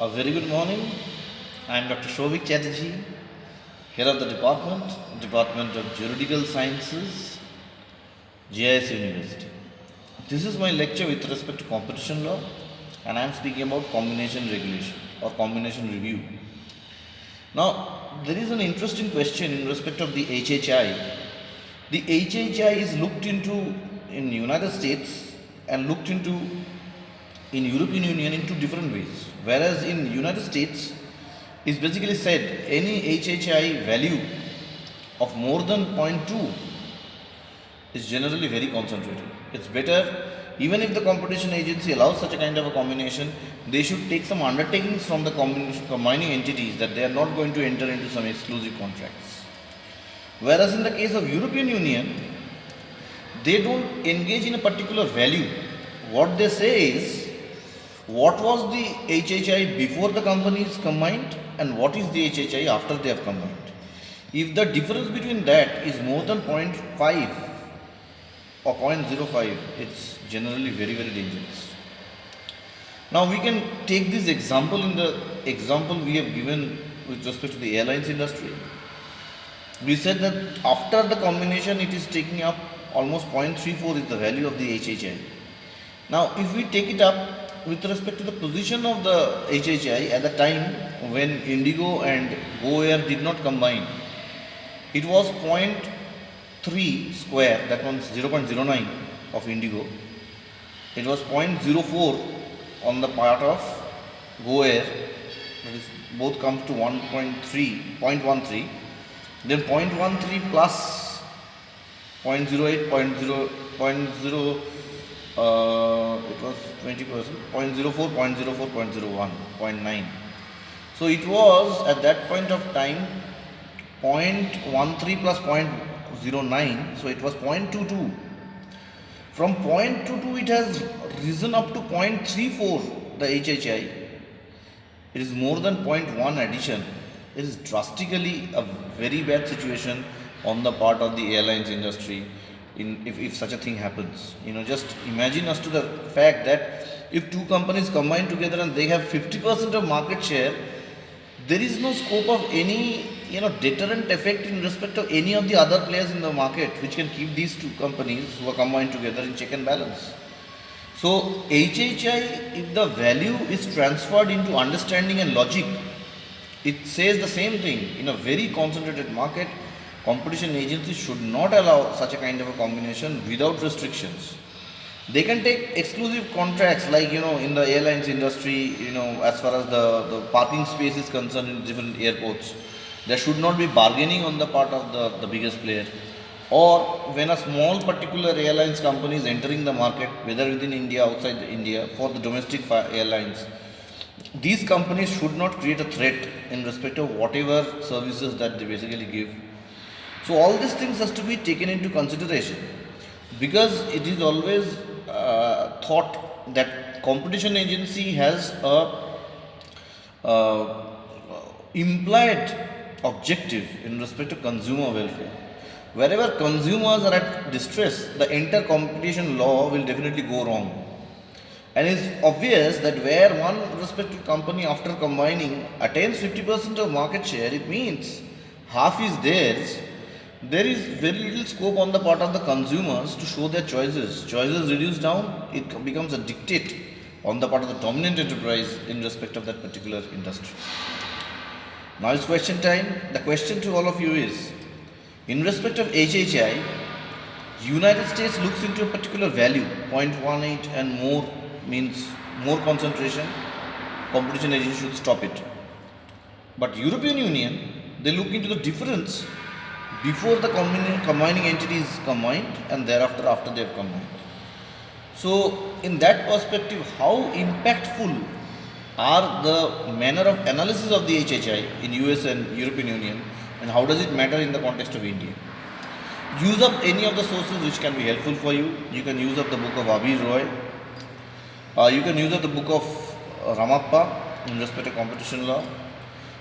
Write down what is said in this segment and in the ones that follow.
A very good morning. I am Dr. Shovik Chatterjee, here of the Department of Juridical Sciences, JIS University. This is my lecture with respect to competition law, and I am speaking about combination regulation or combination review. Now, there is an interesting question in respect of the HHI. The HHI is looked into in United States and looked into in European Union in two different ways. Whereas in United States, is basically said any HHI value of more than 0.2 is generally very concentrated. It's better, even if the competition agency allows such a kind of a combination, they should take some undertakings from the combining entities that they are not going to enter into some exclusive contracts. Whereas in the case of European Union, they don't engage in a particular value. What they say is, what was the HHI before the companies combined and what is the HHI after they have combined. If the difference between that is more than 0.5 or 0.05, it's generally very, very dangerous. Now we can take this example in the example we have given with respect to the airlines industry. We said that after the combination it is taking up almost 0.34 is the value of the HHI. Now if we take it up with respect to the position of the HHI at the time when Indigo and Go Air did not combine, it was 0.3 square, that means 0.09 of Indigo. It was 0.04 on the part of Go Air, that is both comes to 0.13. Then 0.13 plus 0.08, 0.0 it was 20%, 0.04, 0.04, 0.01, 0.9. So it was at that point of time 0.13 plus 0.09, so it was 0.22. From 0.22 it has risen up to 0.34, the HHI. It is more than 0.1 addition. It is drastically a very bad situation on the part of the airlines industry. If such a thing happens, just imagine us to the fact that if two companies combine together and they have 50% of market share, there is no scope of any deterrent effect in respect of any of the other players in the market which can keep these two companies who are combined together in check and balance. So HHI, if the value is transferred into understanding and logic, it says the same thing. In a very concentrated market, competition agencies should not allow such a kind of a combination without restrictions. They can take exclusive contracts like in the airlines industry, as far as the parking space is concerned in different airports. There should not be bargaining on the part of the biggest player. Or when a small particular airlines company is entering the market, whether within India, outside India, for the domestic airlines, these companies should not create a threat in respect of whatever services that they basically give. So all these things has to be taken into consideration, because it is always thought that competition agency has a implied objective in respect to consumer welfare. Wherever consumers are at distress, the entire competition law will definitely go wrong. And it's obvious that where one respective company after combining attains 50% of market share, it means half is theirs. There is very little scope on the part of the consumers to show their choices. Choices reduced down, it becomes a dictate on the part of the dominant enterprise in respect of that particular industry. Now it's question time. The question to all of you is, in respect of HHI, United States looks into a particular value, 0.18 and more means more concentration, competition agency should stop it. But European Union, they look into the difference before the combining entities combined and thereafter after they have combined. So in that perspective, how impactful are the manner of analysis of the HHI in US and European Union, and how does it matter in the context of India? Use up any of the sources which can be helpful for you. You can use up the book of Abir Roy. You can use up the book of Ramappa in respect to competition law.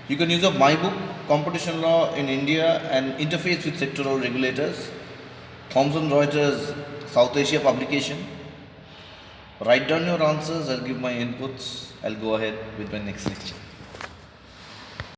You can use up my book, Competition Law in India and Interface with Sectoral Regulators, Thomson Reuters South Asia publication. Write down your answers, I'll give my inputs, I'll go ahead with my next lecture.